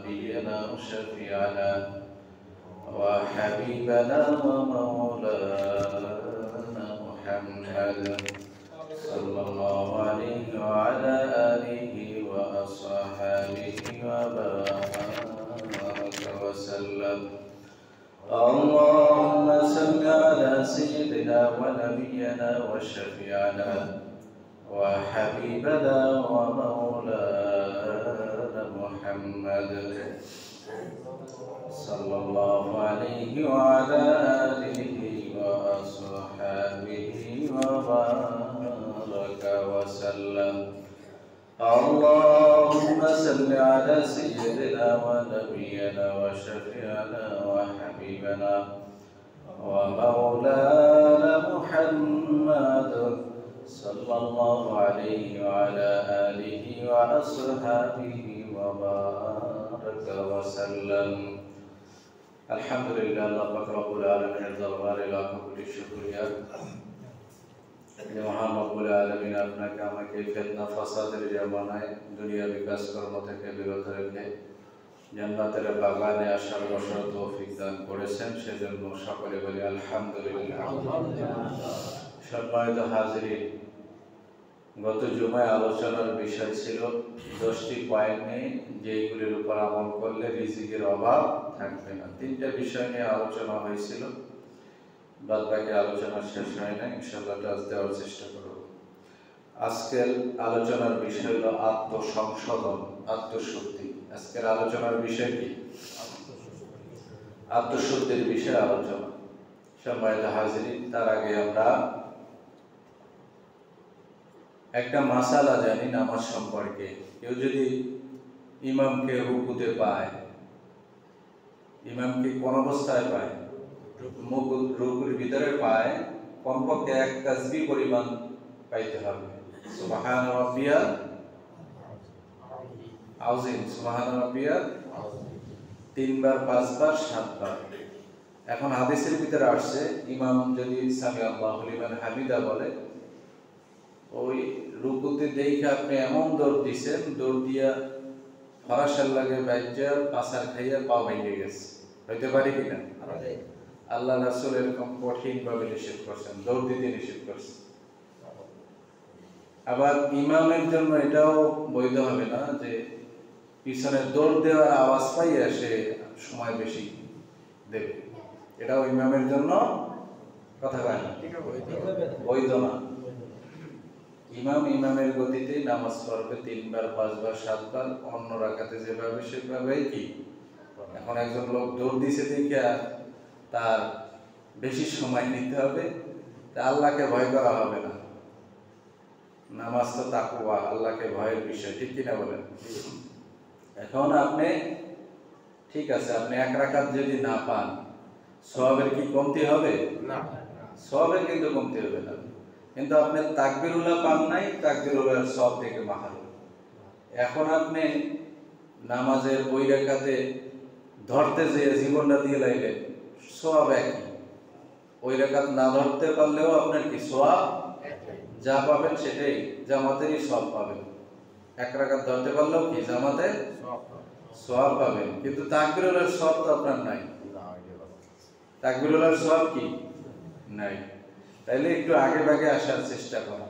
ونبينا وشفيعنا وحبيبنا ومولانا محمد صلى الله عليه وعلى آله وأصحابه وبارك وسلم. اللهم صل على سيدنا ونبينا وشفيعنا وحبيبنا ومولانا محمد صلى الله عليه وعلى آله وأصحابه وبارك وسلم. اللهم صل على سيدنا ونبينا وشفيعنا وحبيبنا ومولانا محمد صلى الله عليه وعلى آله وأصحابه وبارك وسلم. আলহামদুলিল্লাহ, আল্লাহ পাক রব্বুল আলামিনের দরবারে লাখ কোটি শুকরিয়া যে মহান রব্বুল আলামিন আপনাকে আমাকে ফিতনা ফাসাদের জামানায় দুনিয়া বিকাশ কর্ম থেকে বিরত রেখে জান্নাতের বাগানে আসার বসার তৌফিক দান করেছেন, সেজন্য সকলে বলি আলহামদুলিল্লাহ। সম্মানিত হাজিরিন, গত জুমায় আলোচনার বিষয় ছিল 10টি পয়েন্ট নিয়ে যেগুলির উপর আমল করলে রিজিকের অভাব থাকবে না। 3টা বিষয় নিয়ে আলোচনা হয়েছিল, বাদ বাকি আলোচনা শেষ হয় না। ইনশাআল্লাহ আজ দেওয়ার চেষ্টা করব। আজকের আলোচনার বিষয় হলো আত্মসংশোধন, আত্মশুদ্ধি। আজকের আলোচনার বিষয় কি? আত্মশুদ্ধির বিষয়ে আলোচনা। সম্মানিত হাজিরিন, তার আগে আমরা একটা মাসালা জানি নামাজ সম্পর্কে। কেউ যদি ইমামকে রুকুতে পায়, ইমামকে কোন অবস্থায় পায়? রুকুর ভিতরে পায়, কমপক্ষে এক তাসবিহ পরিমাণ পাইতে হবে। সুবহান রাব্বিয়াল আযীম, সুবহান রাব্বিয়াল 3 বার, 5 বার, 7 বার। এখন হাদিসের ভিতরে আসছে ইমাম যদি সামি আল্লাহু লিমান হামিদা বলে, ওই রুকুতে দেখে আপনি এমন দৌড় দিছেন, দৌড় দিয়া ফরাসার লাগে বাইজা পাসার খাইয়া পা ভেঙে গেছে, হইতে পারে কিনা? আল্লাহ রাসূল এরকম কঠিন ভাবে নিষেধ করছেন, দৌড় দিতে নিষেধ করছেন। আবার ইমামের জন্য এটাও বৈধ হবে না যে পিছনে দৌড় দেওয়ার আওয়াজ পাইয়া সে সময় বেশি দেবে, এটাও ইমামের জন্য কথা হয় না, বৈধ না। ইমাম ইমামের গতিতে নামাজ পড়বে 3 বার, 5 বার, 7 বার, অন্য রাকাতে যেভাবে সেভাবেই কি। এখন একজন লোক দৌড় দিছে দেখে তার বেশি সময় নিতে হবে, তা আল্লাহকে ভয় করা হবে না। নামাজ তো তাকওয়া, আল্লাহকে ভয়ের বিষয়, ঠিক কিনা বলেন? এখন আপনি ঠিক আছে, আপনি 1 রাকাত যদি না পান, সওয়াবের কি কমতি হবে? না, সওয়াবের কিন্তু কমতি হবে না। কিন্তু আপনি তাকবীরুল্লাহ পান নাই, তাকবীরুল্লাহর সওয়াব থেকে মাহরুম। এখন আপনি নামাজের ওই রাকাতে ধরতে যেয়ে জীবনটা দিয়ে লাইলেন, সওয়াব একই। ওই রাকাত না ধরতে পারলেও আপনার কি সওয়াব যা পাবেন সেটাই, জামাতেরই সওয়াব পাবেন। 1 রাকাত ধরতে পারলেও কি জামাতের সওয়াব পাবেন, কিন্তু তাকবীরুল্লাহর সওয়াব তো আপনার নাই। তাকবীরুল্লাহর সওয়াব কি নাই। তাইলে একটু আগে ভাগে আসার চেষ্টা করা,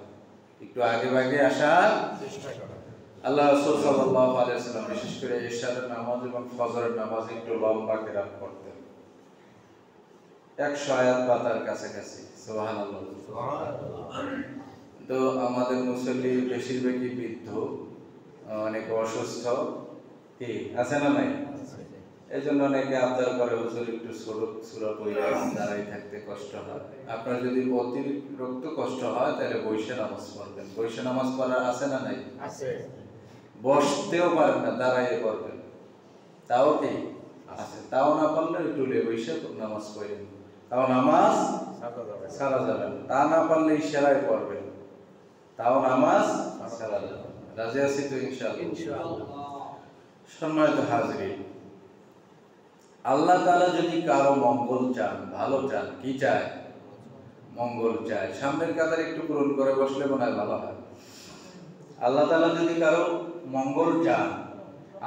একটু আগে ভাগে আসার চেষ্টা করা। আল্লাহ রাসূল সাল্লাল্লাহু আলাইহি ওয়াসাল্লাম বিশেষ করে ইশারের নামাজ এবং ফজরের নামাজ একটু লম্বা কিরাত করতেন, 100 আয়াত পাতার কাছাকাছি। সুবহানাল্লাহ, সুবহানাল্লাহ। তো আমাদের মুসল্লি বেশিরভাগই বৃদ্ধ, অনেক অসুস্থ, কি আছে না নাই? এজন্য অনেকে আবদার করে হুজুর একটু সূরা পড়া, দাঁড়াই থাকতে কষ্ট হয়। আপনার যদি অতিরিক্ত কষ্ট হয় তাহলে বসে নামাজ পড়বেন। বসে নামাজ পড়া আছে না নাই? আছে। বসতেও পারেন না, দাঁড়াইয়ে পড়বেন, তাও কি আছে। তাও না পারলে টুলে বসে নামাজ পড়বেন, তাও নামাজ সারা যাবে না। তা না পারলে ইশারায় পড়বেন, তাও নামাজ সারা যাবে। রাজি আছি তো ইনশাআল্লাহ? সম্মানিত হাজিরিন, আল্লাহ তাআলা যদি কারো মঙ্গল চান, ভালো চান, কি চায়? মঙ্গল চায়। সামনের কাতার একটু পূরণ করে বসলে মনে হয় ভালো হয়। আল্লাহ তাআলা যদি কারো মঙ্গল চান,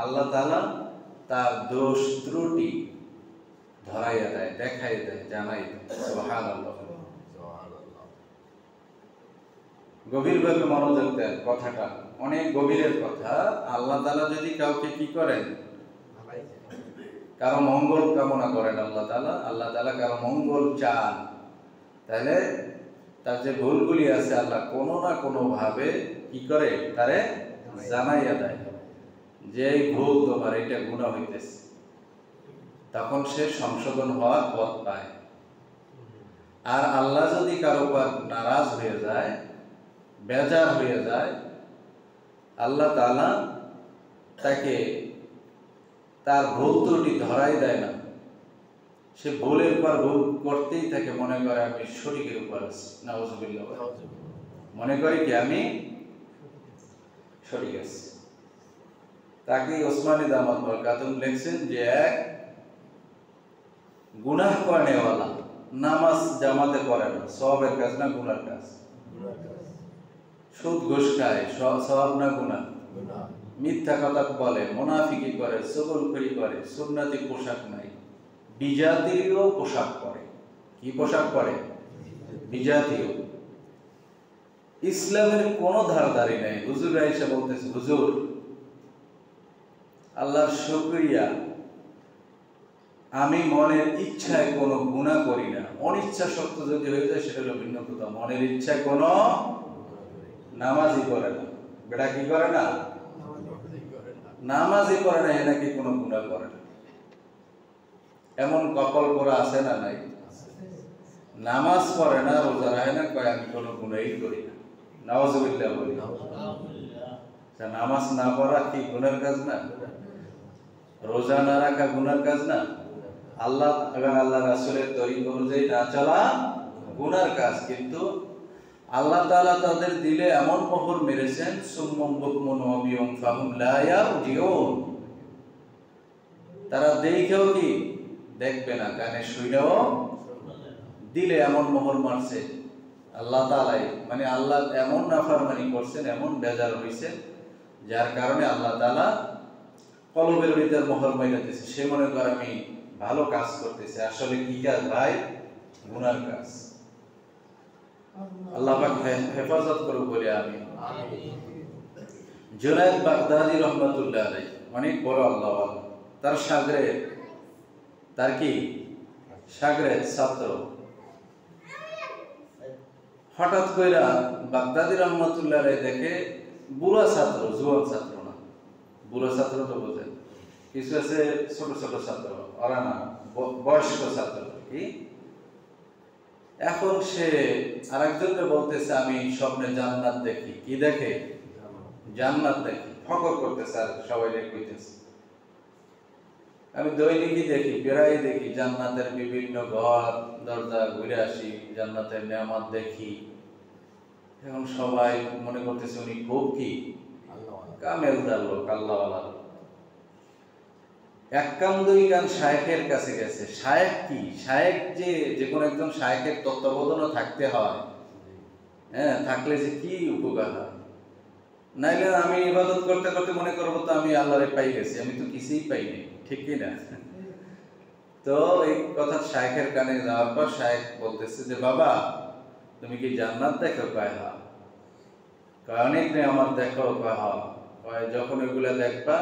আল্লাহ তাআলা তার দোষ ত্রুটি ধরাইয়া দেয়, দেখাই দেয়, জানাই দেয়। সুবহানাল্লাহ। গভীরভাবে মনোযোগ দেন, কথাটা অনেক গভীরের কথা। আল্লাহ তাআলা যদি কাউকে কি করেন, কারো মঙ্গল কামনা করেন আল্লাহ তাআলা কারো মঙ্গল চান, তাহলে তার যে ভুলগুলি আছে আল্লাহ কোনো না কোনো ভাবে কি করে, তারে জানাইয়া দেয় যে এই ভুল তোমার, এটা গুনাহ হইতেছে। তখন সে সংশোধন হওয়ার পথ পায়। আর আল্লাহ যদি কারো উপর নারাজ হয়ে যায়, বেজার হয়ে যায়, আল্লাহ তাআলা তাকে তার ভুল ত্রুটি ধরাই দেয় না। সে ভুলের পর ভুল করতেই থাকে, মনে করে আমি সঠিকের উপর আছি। নাউযুবিল্লাহ। মনে করে কি আমি সঠিক আছি। তাকে ওসমানী দামাত বরকাতুম লিখছেন যে এক গুনাহ করেওয়ালা, নামাজ জামাতে পড়ে না, সওয়াবের কাজ না গুনার কাজ, সুদ ঘুষ খায়, সওয়াব না গুনাহ, মিথ্যা কথা বলে, মুনাফিকি করে, চগলখড়ি করে, সুন্নতি পোশাক নাই, বিজাতীয় পোশাক পরে। কি পোশাক পরে? বিজাতীয়। ইসলামের কোনো ধারধারি নাই। হুজুর আয়েশা বলতেছে, হুজুর আল্লাহর শুকরিয়া, আমি মনের ইচ্ছায় কোনো গুনাহ করি না। অনিচ্ছা সত্য যদি হয়ে যায় সেটা হলো ভিন্ন কথা। মনের ইচ্ছায় কোনো নামাজই করে না, বেটা কি করে না, নামাজই করে না, এ নাকি কোনো গুনাহ করে না। এমন কপাল করা আছে না নাই? নামাজ পড়ে না, রোজা রাখে না, কয় আমি কোনো গুনাহই করি না। নাউযুবিল্লাহ বলি। নামাজ না পড়া কি গুনার কাজ না? রোজা না রাখা গুনার কাজ না? আল্লাহ এবং আল্লাহ রাসূলের তরিকা অনুযায়ী না চলা গুনার কাজ। কিন্তু আল্লাহ তাআলা তাদের দিলে এমন মোহর মেরেছেন, সুম্মুম বুকমুন ওয়া বিহুম ফাহুম লা ইয়ারজিউন। তারা দেখেও কি দেখবে না, কানে শুনেও, দিলে এমন মোহর মারছে আল্লাহ তাআলাই। মানে আল্লাহ এমন নাফরমানি করছেন, এমন বেজার হইছেন, যার কারণে আল্লাহ তাআলা কলবের ভিতর মোহর মাইরা দিয়েছে। সে মনে করে আমি ভালো কাজ করতেছে, আসলে কি কাজ ভাই? গুনার কাজ। আল্লাহ পাক হেফাজত করুক বলে আমি। জুনায়েদ বাগদাদী রহমাতুল্লাহ আলাইহি অনেক বড় আল্লাহওয়ালা। তার শাগরেদ, তার কি শাগরেদ, ছাত্র। হঠাৎ কইরা বাগদাদী রহমাতুল্লাহ আলাইহি দেখে বুড়া ছাত্র, জুয়ান ছাত্র না, বুড়া ছাত্র তো বোঝেন, কিছু আছে ছোট ছোট ছাত্র, ওরা না বয়স্ক ছাত্র কি। এখন সে আরেকজনকে বলতেছে আমি স্বপ্নে জান্নাত দেখি। কি দেখে? জান্নাত দেখি। ফখর করতেছে আর সবাই কইতেছে আমি দৈনিকই দেখি, প্রায় দেখি, জান্নাতের বিভিন্ন ঘর দরজা ঘুরে আসি, জান্নাতের নেয়ামত দেখি। এখন সবাই মনে করতেছে উনি খুব কি কামেলদার লোক, আল্লাহওয়ালা। এক কাম দুই কান শায়েখের কাছে গেছে। শায়েখ কি? শায়েখ যে কোনো একজন শায়েখের তত্ত্বাবধানে থাকতে হয়। হ্যাঁ, থাকলে যে কি উপকার হয়। নাইলে আমি ইবাদত করতে করতে মনে করবো তো আমি আল্লাহরে পাই গেছি, আমি তো কিছুই পাইনি, ঠিক কি না? তো এই কথা শায়েখের কানে যাওয়ার পর শায়েখ বলতেছে যে বাবা তুমি কি জান্নাত দেখো? কয় হা। কয় অনেক নেয়ামত দেখো? কয় হা। কয় যখন এগুলা দেখবা,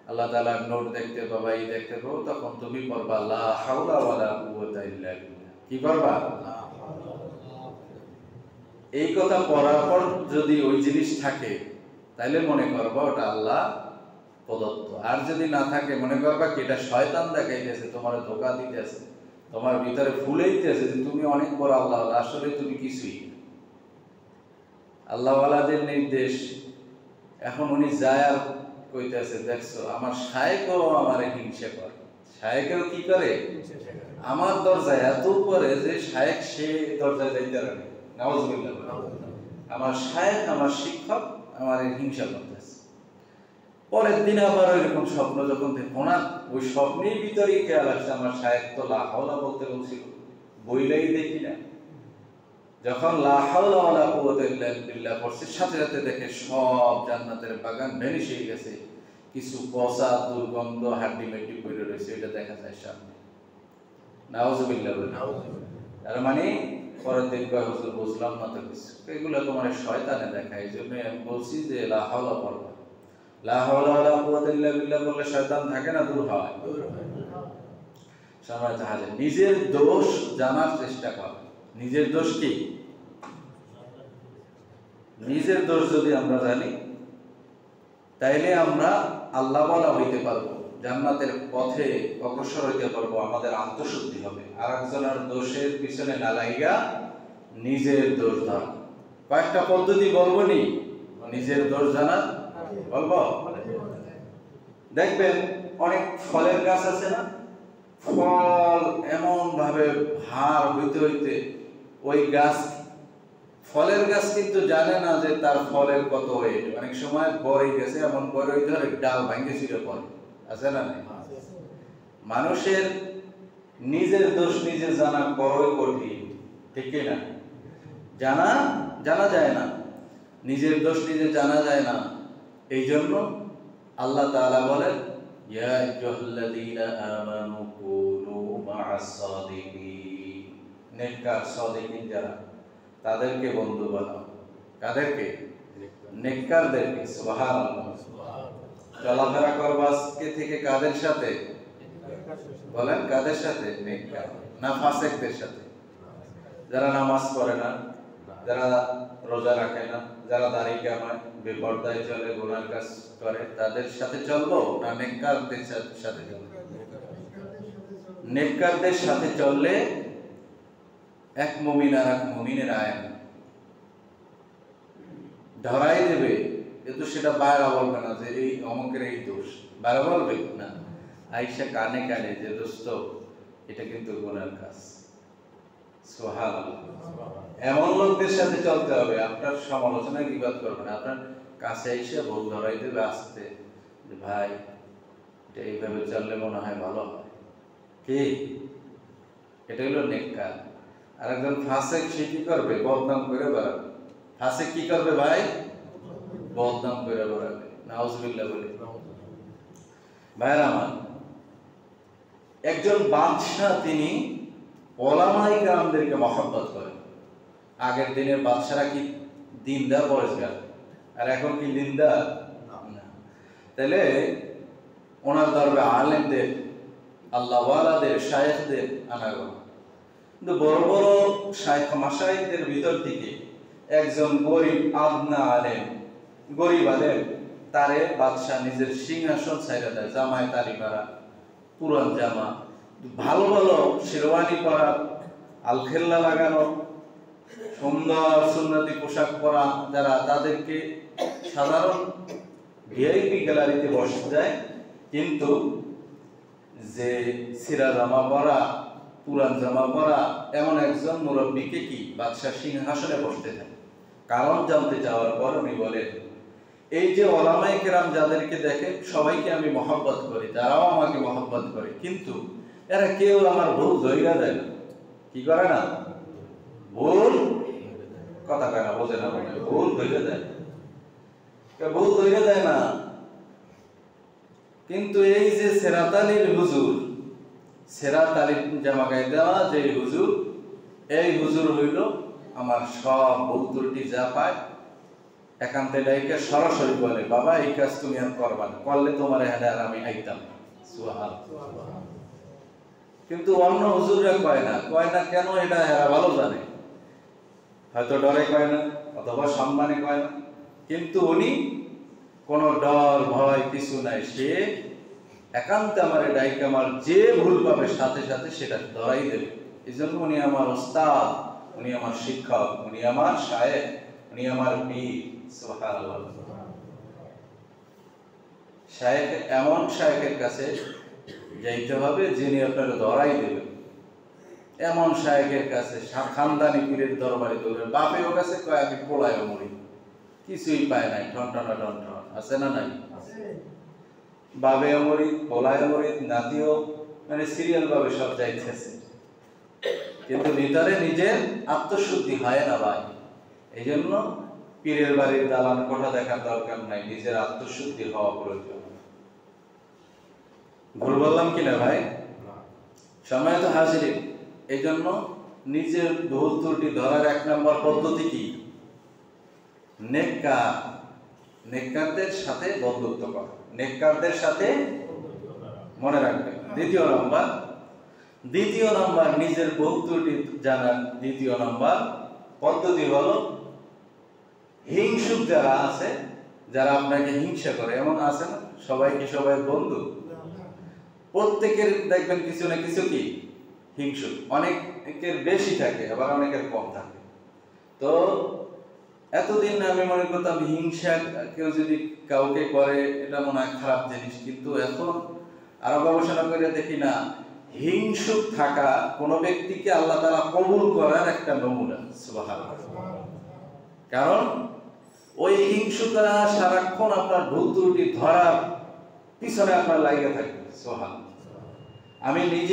আল্লাহ তাআলার নূর দেখতে পাবা, এই দেখতে পাবো, তখন তুমি পড়বা লা হাওলা ওয়ালা কুওয়াতা ইল্লা বিল্লাহ। কি করবা? এই কথা পড়ার পর যদি ওই জিনিস থাকে তাইলে মনে করবা ওটা আল্লাহ প্রদত্ত। আর যদি না থাকে মনে করবা কি এটা শয়তান দেখাইতেছে, তোমার ধোঁকা দিতেছে, তোমার ভিতরে ফুলাইতেছে যে তুমি অনেক বড় আল্লাহ, আসলে তুমি কিছুই। আল্লাহওয়ালাদের নির্দেশ। এখন উনি যায় আর কইতেছে দেখছো আমার শায়েখও আমারে হিংসা করে। শায়েখও কি করে? আমার দরজায় এত উপরে যে শায়েখ সে দরজায় যাইতে পারে না। নাউযুবিল্লাহ। আমার শায়েখ, আমার শিক্ষক আমারে হিংসা করতেছে। পরের দিন আবার ওইরকম স্বপ্ন যখন ওনার ওই স্বপ্নের ভিতরেই খেয়াল আসছে আমার শায়েখ তো লা হাওলা বলতে বলছিল, বইলাই দেখি না। যখন লা হাওলা ওয়ালা কুওয়াতা ইল্লা বিল্লাহ পড়ছে, সাথে সাথে দেখে সব জান্নাতের বাগান ভ্যানিশ হয়ে গেছে, কিছু পচা দুর্গন্ধ হাড্ডি মেড্ডি পড়ে রয়েছে, এটা দেখা যায় সামনে। নাউজুবিল্লাহ বলে, তার মানে পরের দিন কয় হুজুর বুঝলাম না তো কিছু, এগুলো তোমার শয়তানে দেখায়। এই জন্য আমি বলছি যে লা হাওলা পড়বা, লা হাওলা ওয়ালা কুওয়াতা ইল্লা বিল্লাহ বললে শয়তান থাকে না, দূর হয়। সময় তাহলে নিজের দোষ জানার চেষ্টা কর। নিজের দোষ কি? নিজের দোষ যদি আমরা জানি তাইলে আমরা আল্লাহ ওয়ালা হইতে পারবো, জান্নাতের পথে অগ্রসর হইতে পারবো, আমাদের আত্মশুদ্ধি হবে। আর একজনের দোষের পিছনে না লাগিয়া নিজের দোষ ধরা। কয়েকটা পদ্ধতি বলবো নি নিজের দোষ জানা, বলবো। দেখবেন অনেক ফলের গাছ আছে না, ফল এমন ভাবে ভার হইতে হইতে ওই গাছ, ফলের গাছ কিন্তু জানে না যে তার ফলের কত ওয়েট। অনেক সময় বড় গেছে এমন বড় হইতে হলে ডাল ভাঙে ছিঁড়ে পড়ে, আছে না নাই? মানুষের নিজের দোষ নিজে জানা বড়ই কঠিন, ঠিক না? জানা যায় না, নিজের দোষ নিজে জানা যায় না। এই জন্য আল্লাহ তাআলা বলেন, ইয়া আইয়ুহাল্লাযীনা আমানু কুনু মা'আস সাদিকিন, নেককার সাদিকিন যারা, তাদেরকে বন্ধু বানাও। কাদেরকে? নেককারদেরকে। সুবহানাল্লাহ। চলাফেরা করবা আজকে থেকে কাদের সাথে? বলেন কাদের সাথে? নেককার, না ফাসিকদের সাথে? যারা নামাজ পড়ে না, যারা রোজা রাখে না, যারা দাড়ি কামায়, বেপরদায় চলে, গুনাহ কাজ করে, তাদের সাথে চলবো না নেককারদের সাথে চলবো? নেককারদের সাথে চললে এক মুমিন আর এক মুমিনের আইন ধরাই দেবে, কিন্তু সেটা বাইরে বলবে না যে এই অমুকের এই দোষ, বাইরে বলবে না, আইসা কানে কানে যে দোস্ত এটা কিন্তু গুনার কাজ। সুবহানাল্লাহ। এমন লোকদের সাথে চলতে হবে, আপনার সমালোচনা গীবত করবে না, আপনার কাছে এসে ভুল ধরাই দেবে আস্তে, যে ভাই এটা এইভাবে চললে মনে হয় ভালো হয়, কি? এটা হলো নেককার। আর একজন ফাসিক, সে কি করবে? বদনাম করে বেড়াবে। ফাসিক কি করবে ভাই? বদনাম করে বেড়াবে। নাউজুবিল্লাহ বলে। ভাইরা আমার, একজন বাদশাহ তিনি ওলামায়ে কেরামদেরকে মহব্বত করেন। আগের দিনের বাদশারা কি দিনদার পরেশগার, আর এখন কি দিনদার না? তাহলে ওনার দরবারে আলেমদের, আল্লাহওয়ালাদের, শায়েখদের আনাগোনা। কিন্তু বড় বড় শায়েখ মাশায়েখদের ভিতর থেকে একজন গরিব আদনা আলেম, গরিব আলেম, তারে বাদশাহ নিজের সিংহাসন ছাইড়া দেয়, জামায় তালি মারা, পুরান জামা, ভালো ভালো শেরওয়ানি পরা, আলখেল্লা লাগানো, সুন্দর সুন্নতি পোশাক পরা যারা, তাদেরকে সাধারণ ভিআইপি গ্যালারিতে বসে যায়। কিন্তু যে ছিঁড়া জামা পরা, পুরান জামা পরা এমন একজন মুরব্বীকে কি বাদশাহ সিংহাসনে বসতে দেয়? কারণ জানতে যাওয়ার পর উনি বলেন, এই যে ওলামায়ে কেরাম যাদেরকে দেখেন সবাইকে আমি মহব্বত করি, তারাও আমাকে মহব্বত করে, কিন্তু এরা কেউ আমার ভুল ধইরা দেয় না। কি করে না? ভুল কথা কয় না, বোঝে না, ভুল ধইরা দেয়, ভুল ধইরা দেয় না। কিন্তু এই যে সেরাত আলীর হুজুর, সেরাত আলীর জামা গায়ে দেওয়া যে হুজুর, এই হুজুর হইল আমার সব ভুল ত্রুটি যা পায় একান্তে ডাইকে সরাসরি বলে, বাবা এই কাজ তুমি আর করবা না, করলে তোমার এখানে আর আমি আইতাম না। সুবহানাল্লাহ। কিন্তু অন্য হুজুররা কয় না কেন? এটা এরা ভালো জানে, হয়তো ডরে কয় না, অথবা সম্মানে কয় না, কিন্তু উনি কোনো ডর ভয় কিছু নাই, সে একান্তে আমার ডাইকে আমার যে ভুল পাবে সাথে সাথে সেটা ধরাই দেবে। এই জন্য উনি আমার ওস্তাদ, উনি আমার শিক্ষক, উনি আমার শায়েখ, উনি আমার পীর। সুবহানাল্লাহ। শায়েখ, এমন শায়েখের কাছে যাইতে হবে যিনি আপনাকে ধরাই দেবেন। এমন শায়েখের কাছে, খানদানি পীরের দরবারে দৌড়ে, বাপেও কাছে কয় আমি পোলায় মরি, কিছুই পায় নাই, টনটনা টনটন, আছে না নাই? বাবে মরি, পোলায় মরি, নাতিও, মানে সিরিয়াল ভাবে সব যাইতেছে, কিন্তু ভিতরে নিজের আত্মশুদ্ধি হয় না ভাই। এই জন্য পীরের বাড়ির দালান কোঠা দেখার দরকার নাই, নিজের আত্মশুদ্ধি হওয়া প্রয়োজন। ভুল বললাম কিনা ভাই? সম্মানিত হাজিরিন, এই জন্য নিজের ভুল ত্রুটি ধরার 1 নম্বর পদ্ধতি কি? নেককার, নেককারদের সাথে বন্ধুত্ব করা, নেককারদের সাথে মনে রাখবেন। দ্বিতীয় নাম্বার নিজের ভুল ত্রুটি জানার দ্বিতীয় নাম্বার পদ্ধতি হলো, হিংসুক যারা আছে, যারা আপনাকে হিংসা করে, এমন আছে না সবাই কি সবাই বন্ধু? প্রত্যেকের দেখবেন কিছু না কিছু কি হিংসুক, অনেকের বেশি থাকে আবার অনেকের কম থাকে। তো এতদিন আমি মনে করতাম হিংসা কেউ যদি কাউকে করে এটা মনে হয় খারাপ জিনিস, কিন্তু এখন আরো গবেষণা করে দেখি না, হিংসুক থাকা কোন ব্যক্তিকে আল্লাহ তাআলা কবুল করার একটা নমুনা। সুবহানাল্লাহ। কারণ ওই হিংসুকরা সারাক্ষণ আপনার ভুল ত্রুটি ধরার পিছনে আপনার লাগিয়ে থাকবে। সুবহানাল্লাহ। আমি নিজে